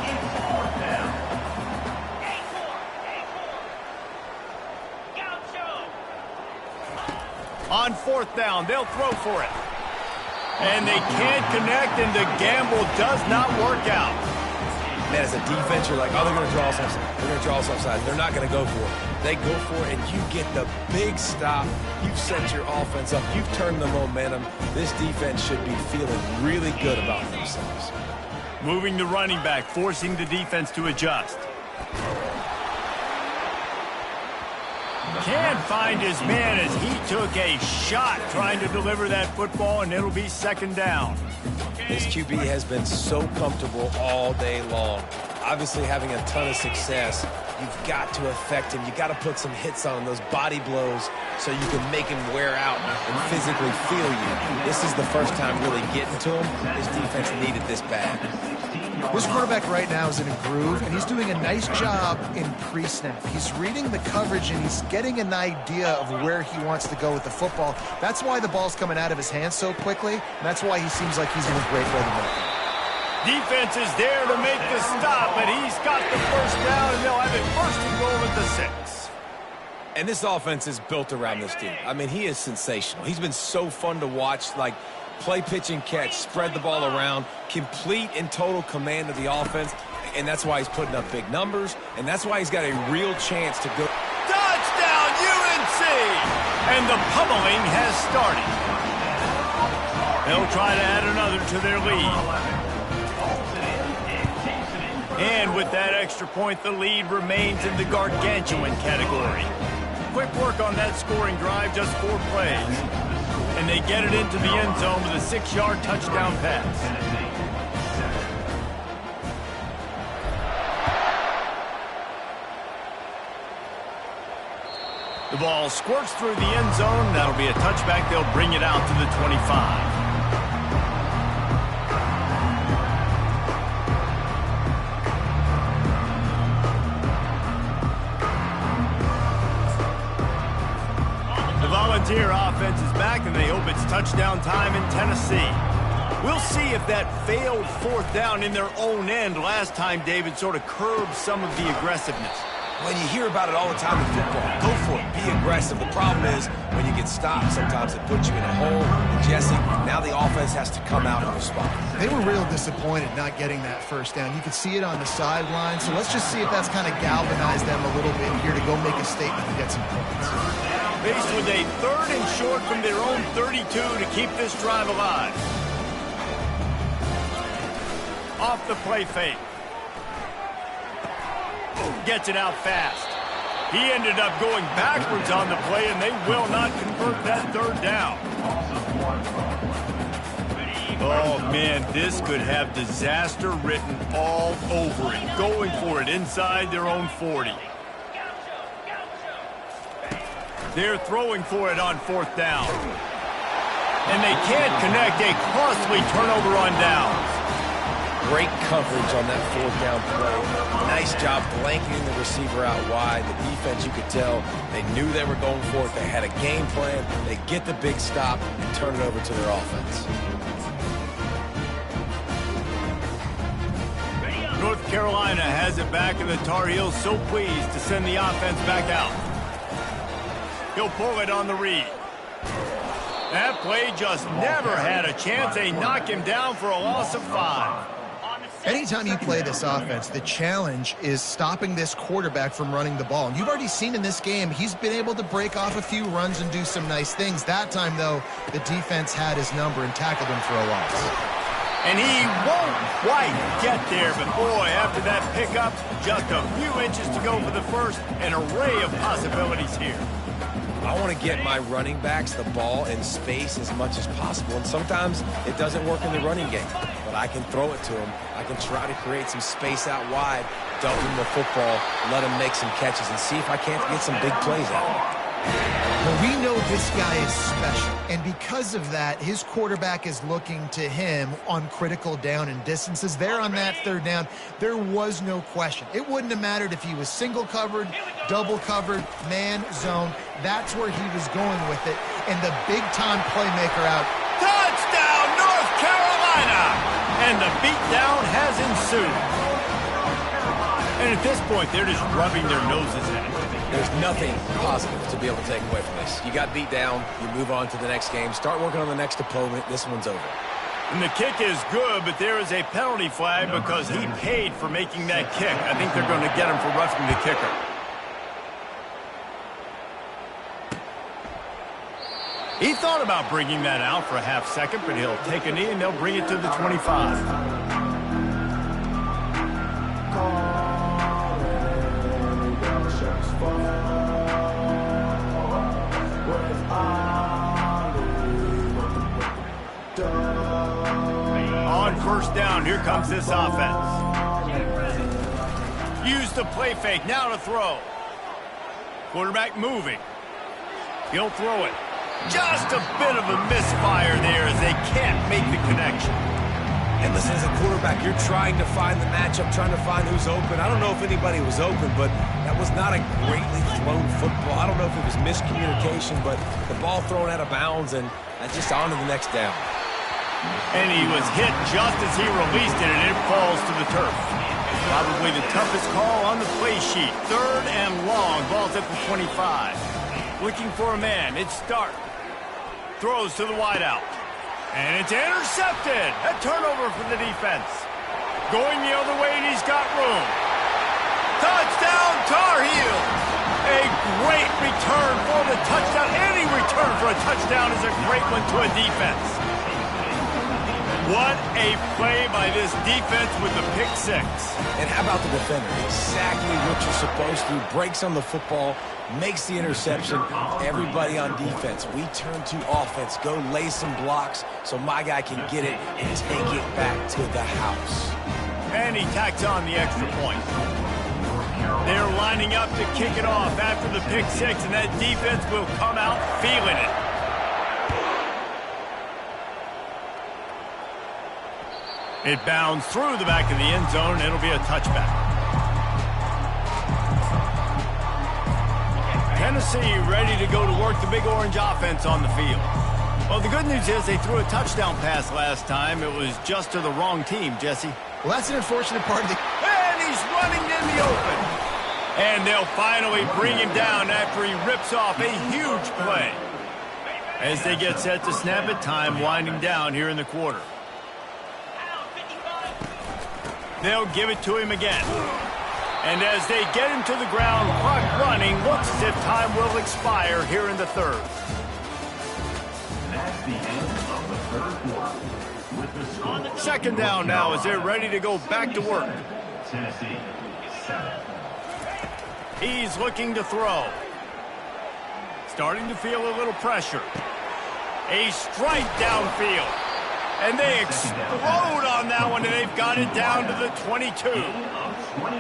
On 4th down, they'll throw for it. And they can't connect, and the gamble does not work out. Man, as a defense, you're like, oh, they're going to draw us offside. They're going to draw us offside. They're not going to go for it. They go for it, and you get the big stop. You've set your offense up. You've turned the momentum. This defense should be feeling really good about themselves. Moving the running back, forcing the defense to adjust. Can't find his man as he took a shot trying to deliver that football, and it'll be second down. His QB has been so comfortable all day long. Obviously, having a ton of success, you've got to affect him. You've got to put some hits on him, those body blows, so you can make him wear out and physically feel you. This is the first time really getting to him. His defense needed this bad. This quarterback right now is in a groove, and he's doing a nice job in pre-snap. He's reading the coverage, and he's getting an idea of where he wants to go with the football. That's why the ball's coming out of his hands so quickly, and that's why he seems like he's in a great rhythm right now. Defense is there to make the stop, but he's got the first down, and they'll have it first and goal at the 6. And this offense is built around this dude. I mean, he is sensational. He's been so fun to watch, like play, pitch, and catch, spread the ball around, complete and total command of the offense, and that's why he's putting up big numbers, and that's why he's got a real chance to go. Touchdown, UNC! And the pummeling has started. They'll try to add another to their lead. And with that extra point, the lead remains in the gargantuan category. Quick work on that scoring drive, just 4 plays. And they get it into the end zone with a 6-yard touchdown pass. The ball squirts through the end zone. That'll be a touchback. They'll bring it out to the 25. Volunteer offense is back, and they hope it's touchdown time in Tennessee. We'll see if that failed 4th down in their own end last time, David, sort of curbed some of the aggressiveness. When you hear about it all the time in football, go for it, be aggressive. The problem is when you get stopped, sometimes it puts you in a hole. And Jesse, now the offense has to come out and respond. They were real disappointed not getting that first down. You could see it on the sideline, so let's just see if that's kind of galvanized them a little bit here to go make a statement and get some points. Faced with a 3rd and short from their own 32 to keep this drive alive. Off the play fake. Gets it out fast. He ended up going backwards on the play, and they will not convert that 3rd down. Oh, man, this could have disaster written all over it. Going for it inside their own 40. They're throwing for it on 4th down. And they can't connect. A costly turnover on downs. Great coverage on that 4th down play. Nice job blanketing the receiver out wide. The defense, you could tell, they knew they were going for it. They had a game plan. They get the big stop and turn it over to their offense. North Carolina has it back, and the Tar Heels so pleased to send the offense back out. He'll pull it on the read. That play just never had a chance. They knock him down for a loss of 5. Anytime you play this offense, the challenge is stopping this quarterback from running the ball. And you've already seen in this game, he's been able to break off a few runs and do some nice things. That time, though, the defense had his number and tackled him for a loss. And he won't quite get there, but boy, after that pickup, just a few inches to go for the first. An array of possibilities here. I want to get my running backs the ball in space as much as possible, and sometimes it doesn't work in the running game, but I can throw it to them. I can try to create some space out wide, dump him the football, let him make some catches, and see if I can't get some big plays out of him. Well, we know this guy is special, and because of that, his quarterback is looking to him on critical down and distances. There on that 3rd down, there was no question. It wouldn't have mattered if he was single covered, double covered, man, zone. That's where he was going with it, and the big-time playmaker out. Touchdown, North Carolina! And the beatdown has ensued. And at this point, they're just rubbing their noses at it. There's nothing positive to be able to take away from this. You got beat down, you move on to the next game, start working on the next opponent. This one's over. And the kick is good, but there is a penalty flag because he paid for making that kick. I think they're going to get him for roughing the kicker. He thought about bringing that out for a half second, but he'll take a knee and they'll bring it to the 25. On down. Here comes this offense. Use the play fake. Now to throw. Quarterback moving. He'll throw it. Just a bit of a misfire there as they can't make the connection. And listen, as a quarterback, you're trying to find the matchup, trying to find who's open. I don't know if anybody was open, but that was not a greatly thrown football. I don't know if it was miscommunication, but the ball thrown out of bounds and just on to the next down. And he was hit just as he released it, and it falls to the turf. Probably the toughest call on the play sheet. 3rd and long. Ball's at the 25. Looking for a man. It's Stark. Throws to the wideout. And it's intercepted. A turnover for the defense. Going the other way, and he's got room. Touchdown, Tar Heels. A great return for the touchdown. Any return for a touchdown is a great one to a defense. What a play by this defense with the pick 6. And how about the defender? Exactly what you're supposed to. Breaks on the football, makes the interception. Everybody on defense, we turn to offense. Go lay some blocks so my guy can get it and take it back to the house. And he tacks on the extra point. They're lining up to kick it off after the pick 6, and that defense will come out feeling it. It bounds through the back of the end zone. It'll be a touchback. Tennessee ready to go to work the Big Orange offense on the field. Well, the good news is they threw a touchdown pass last time. It was just to the wrong team, Jesse. Well, that's an unfortunate part of the... And he's running in the open. And they'll finally bring him down after he rips off a huge play. As they get set to snap it, time winding down here in the quarter. They'll give it to him again. And as they get him to the ground, clock running, looks as if time will expire here in the 3rd. That's the end of the 3rd quarter. With the score 2nd down now as they're ready to go back to work. Tennessee 7. He's looking to throw. Starting to feel a little pressure. A strike downfield. And they explode on that one, and they've got it down to the 22.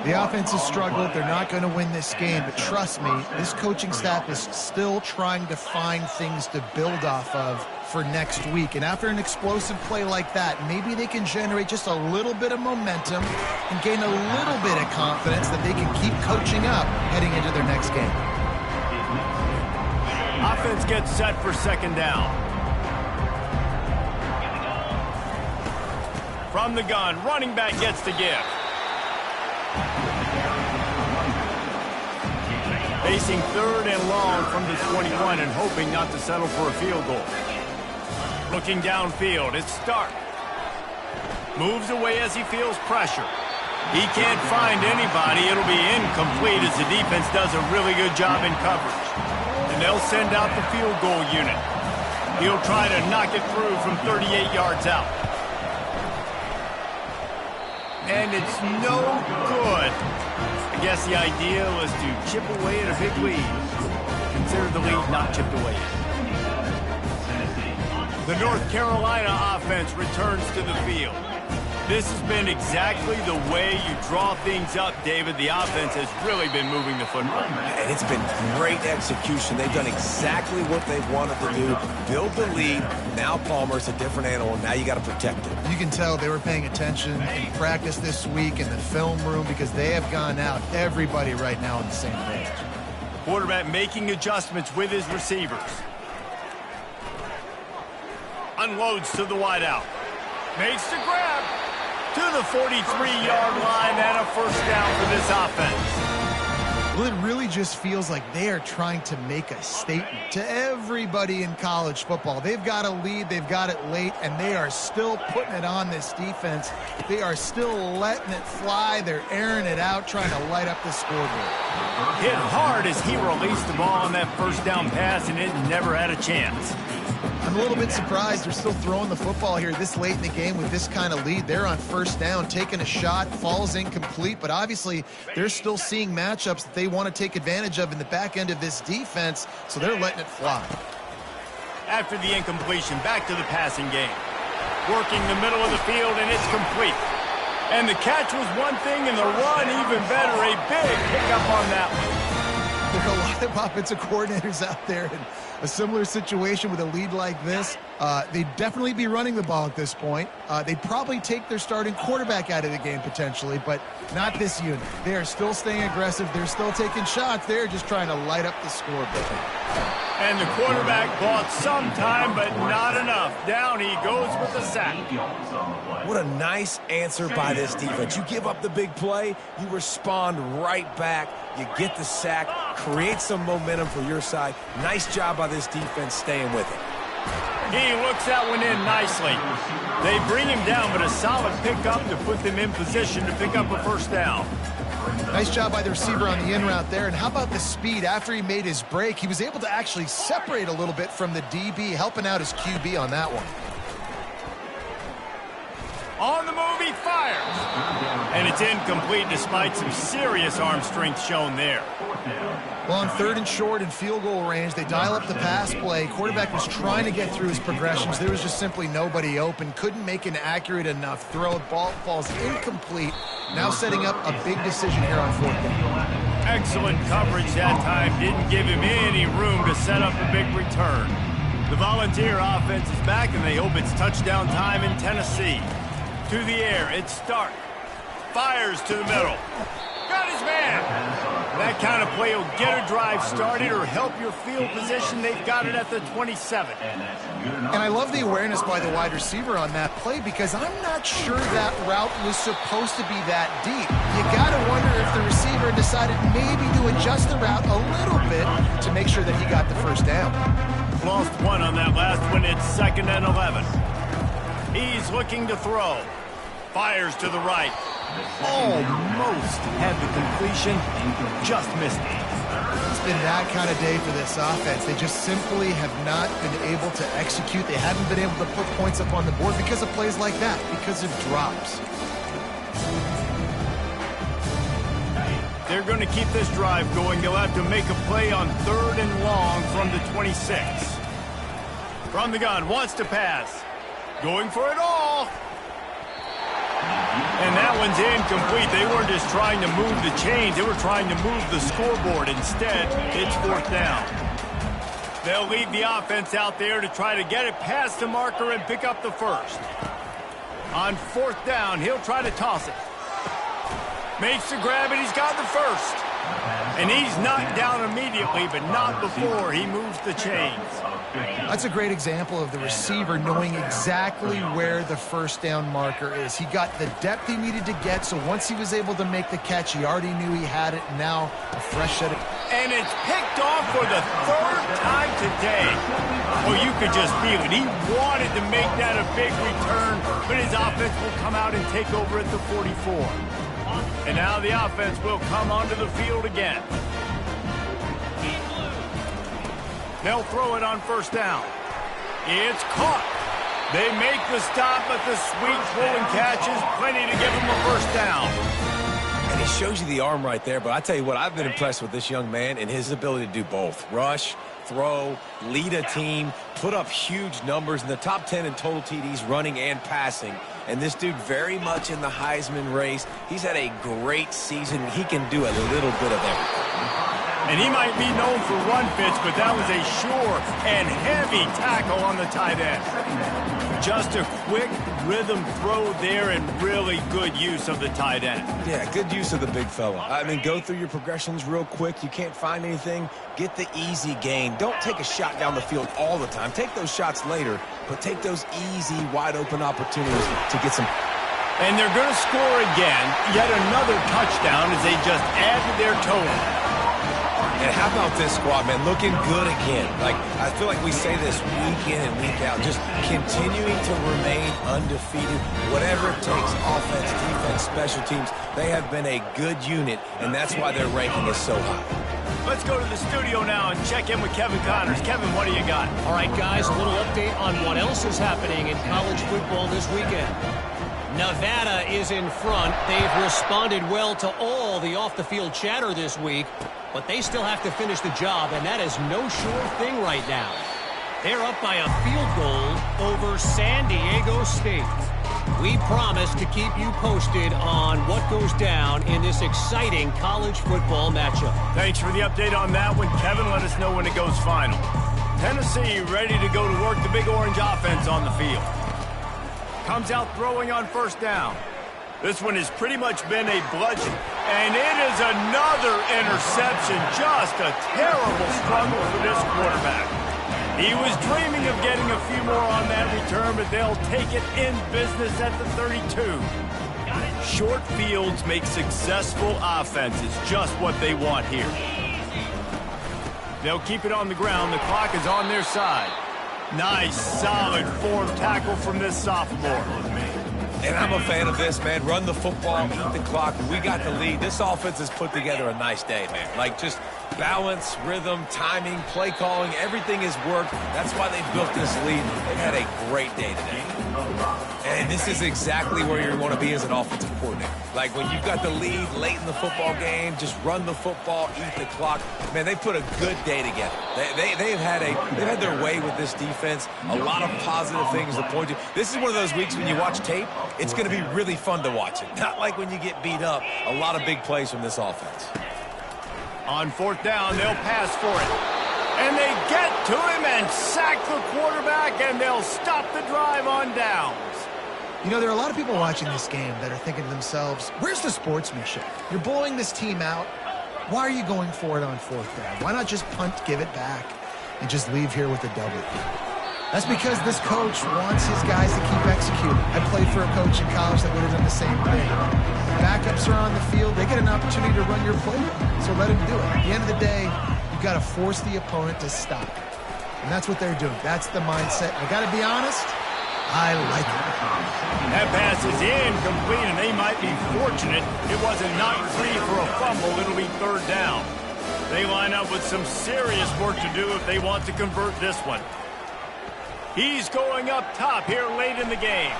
The offense has struggled. They're not going to win this game, but trust me, this coaching staff is still trying to find things to build off of for next week. And after an explosive play like that, maybe they can generate just a little bit of momentum and gain a little bit of confidence that they can keep coaching up heading into their next game. Offense gets set for 2nd down. From the gun, running back gets the give. Facing 3rd and long from the 21 and hoping not to settle for a field goal. Looking downfield, it's Stark. Moves away as he feels pressure. He can't find anybody. It'll be incomplete as the defense does a really good job in coverage. And they'll send out the field goal unit. He'll try to knock it through from 38 yards out. And it's no good. I guess the idea was to chip away at a big lead. Consider the lead not chipped away. The North Carolina offense returns to the field. This has been exactly the way you draw things up, David. The offense has really been moving the football. And it's been great execution. They've done exactly what they've wanted to do. Build the lead. Now Palmer's a different animal. Now you got to protect it. You can tell they were paying attention in practice this week in the film room because they have gone out, everybody right now on the same page. Quarterback making adjustments with his receivers. Unloads to the wideout. Makes the grab. To the 43-yard line and a 1st down for this offense. Well, it really just feels like they are trying to make a statement to everybody in college football. They've got a lead, they've got it late, and they are still putting it on this defense. They are still letting it fly. They're airing it out, trying to light up the scoreboard. Hit hard as he released the ball on that 1st down pass, and it never had a chance. I'm a little bit surprised they're still throwing the football here this late in the game with this kind of lead. They're on 1st down, taking a shot, falls incomplete, but obviously they're still seeing matchups that they want to take advantage of in the back end of this defense, so they're letting it fly. After the incompletion, back to the passing game. working the middle of the field, and it's complete. And the catch was one thing, and the run even better. A big pickup on that one. There are a lot of offensive coordinators out there in a similar situation with a lead like this. They'd definitely be running the ball at this point. They'd probably take their starting quarterback out of the game potentially, but not this unit. They are still staying aggressive. They're still taking shots. They're just trying to light up the scoreboard. And the quarterback bought some time, but not enough. Down he goes with the sack. What a nice answer by this defense. You give up the big play, you respond right back, you get the sack, create some momentum for your side. Nice job by this defense staying with it. He looks that one in nicely. They bring him down, but a solid pickup to put them in position to pick up a first down. Nice job by the receiver on the in route there. And how about the speed? After he made his break, he was able to actually separate a little bit from the DB, helping out his QB on that one. On the move, he fires. And it's incomplete despite some serious arm strength shown there. Well, on 3rd and short and field goal range, they dial up the pass play. Quarterback was trying to get through his progressions. There was just simply nobody open. Couldn't make an accurate enough throw. Ball falls incomplete. Now setting up a big decision here on 4th down. Excellent coverage that time. Didn't give him any room to set up a big return. The Volunteer offense is back, and they hope it's touchdown time in Tennessee. To the air, it's Stark. Fires to the middle. Got his man. That kind of play will get a drive started or help your field position. They've got it at the 27. And I love the awareness by the wide receiver on that play because I'm not sure that route was supposed to be that deep. You got to wonder if the receiver decided maybe to adjust the route a little bit to make sure that he got the first down. Lost one on that last one. It's 2nd and 11. He's looking to throw. Fires to the right. Almost had the completion. Just missed it. It's been that kind of day for this offense. They just simply have not been able to execute. They haven't been able to put points up on the board because of plays like that, because of drops. They're going to keep this drive going. They'll have to make a play on 3rd and long from the 26. From the gun, wants to pass. Going for it all. And that one's incomplete. They weren't just trying to move the chains. They were trying to move the scoreboard. Instead, it's 4th down. They'll leave the offense out there to try to get it past the marker and pick up the first. On 4th down, he'll try to toss it. Makes the grab, and he's got the first. And he's knocked down immediately, but not before he moves the chains. That's a great example of the receiver knowing exactly where the first down marker is. He got the depth he needed to get, so once he was able to make the catch, he already knew he had it. Now, a fresh set of... And it's picked off for the 3rd time today. Oh, you could just feel it. He wanted to make that a big return, but his offense will come out and take over at the 44. And now the offense will come onto the field again. They'll throw it on 1st down. It's caught. They make the stop, but the sweet throw and catch is plenty to give him a first down. And he shows you the arm right there, but I tell you what, I've been impressed with this young man and his ability to do both. Rush, throw, lead a team, put up huge numbers in the top 10 in total TDs running and passing. And this dude very much in the Heisman race. He's had a great season. He can do a little bit of everything. And he might be known for run fits, but that was a sure and heavy tackle on the tight end. Just a quick rhythm throw there and really good use of the tight end. Yeah, good use of the big fella. I mean, go through your progressions real quick. You can't find anything. Get the easy gain. Don't take a shot down the field all the time. Take those shots later, but take those easy, wide-open opportunities to get some... And they're going to score again. Yet another touchdown as they just add to their total. And how about this squad, man? Looking good again. Like, I feel like we say this week in and week out. Just continuing to remain undefeated. Whatever it takes, offense, defense, special teams. They have been a good unit, and that's why their ranking is so high. Let's go to the studio now and check in with Kevin Connors. Kevin, what do you got? All right, guys, a little update on what else is happening in college football this weekend. Nevada is in front. They've responded well to all the off-the-field chatter this week, but they still have to finish the job, and that is no sure thing right now. They're up by a field goal over San Diego State. We promise to keep you posted on what goes down in this exciting college football matchup. Thanks for the update on that one, Kevin. Let us know when it goes final. Tennessee ready to go to work, the big orange offense on the field. Comes out throwing on first down. This one has pretty much been a bludgeon. And it is another interception. Just a terrible struggle for this quarterback. He was dreaming of getting a few more on that return, but they'll take it in business at the 32. Short fields make successful offenses just what they want here. They'll keep it on the ground. The clock is on their side. Nice, solid form tackle from this sophomore. And I'm a fan of this, man. Run the football, eat the clock. We got the lead. This offense has put together a nice day, man. Like, just balance, rhythm, timing, play calling, everything has worked. That's why they built this lead. They've had a great day today. And this is exactly where you want to be as an offensive coordinator. Like, when you've got the lead late in the football game, just run the football, eat the clock. Man, they put a good day together. They've had their way with this defense. A lot of positive things to point to. This is one of those weeks when you watch tape, it's going to be really fun to watch it. Not like when you get beat up. A lot of big plays from this offense. On fourth down, they'll pass for it. And they get to him and sack the quarterback, and they'll stop the drive on downs. You know, there are a lot of people watching this game that are thinking to themselves, where's the sportsmanship? You're blowing this team out. Why are you going for it on fourth down? Why not just punt, give it back, and just leave here with a W? That's because this coach wants his guys to keep executing. I played for a coach in college that would have done the same thing. Backups are on the field. They get an opportunity to run your playbook, so let him do it. At the end of the day, you've got to force the opponent to stop. And that's what they're doing. That's the mindset. I got to be honest, I like it. That pass is incomplete, and they might be fortunate it wasn't knocked free for a fumble. It'll be third down. They line up with some serious work to do if they want to convert this one. He's going up top here late in the game.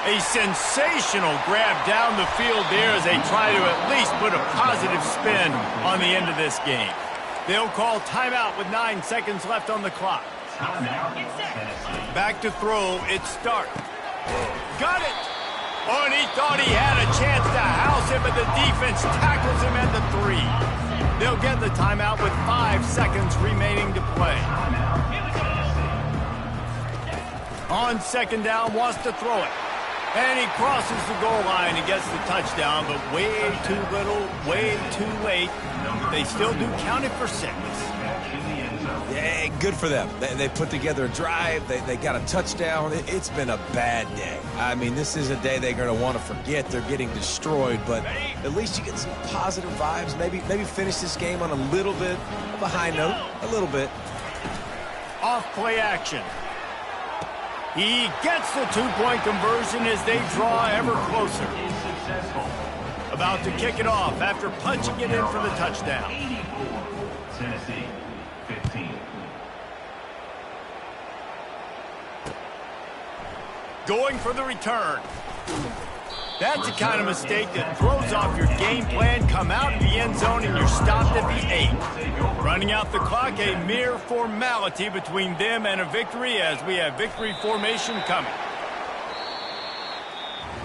A sensational grab down the field there as they try to at least put a positive spin on the end of this game. They'll call timeout with 9 seconds left on the clock. Back to throw, it's Stark. Got it! Oh, and he thought he had a chance to house him, but the defense tackles him at the 3. They'll get the timeout with 5 seconds remaining to play. On second down, wants to throw it. And he crosses the goal line and gets the touchdown, but way too little, way too late. They still do count it for 6. Yeah, good for them. They put together a drive. They got a touchdown. It's been a bad day. I mean, this is a day they're going to want to forget. They're getting destroyed, but at least you get some positive vibes. Maybe finish this game on a little bit of a high note. A little bit. Off play action. He gets the 2-point conversion as they draw ever closer. About to kick it off after punching it in for the touchdown. Tennessee, 15. Going for the return. That's the kind of mistake that throws off your game plan. Come out in the end zone and you're stopped at the 8. Running out the clock, a mere formality between them and a victory as we have victory formation coming.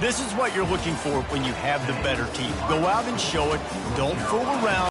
This is what you're looking for when you have the better team. Go out and show it. Don't fool around.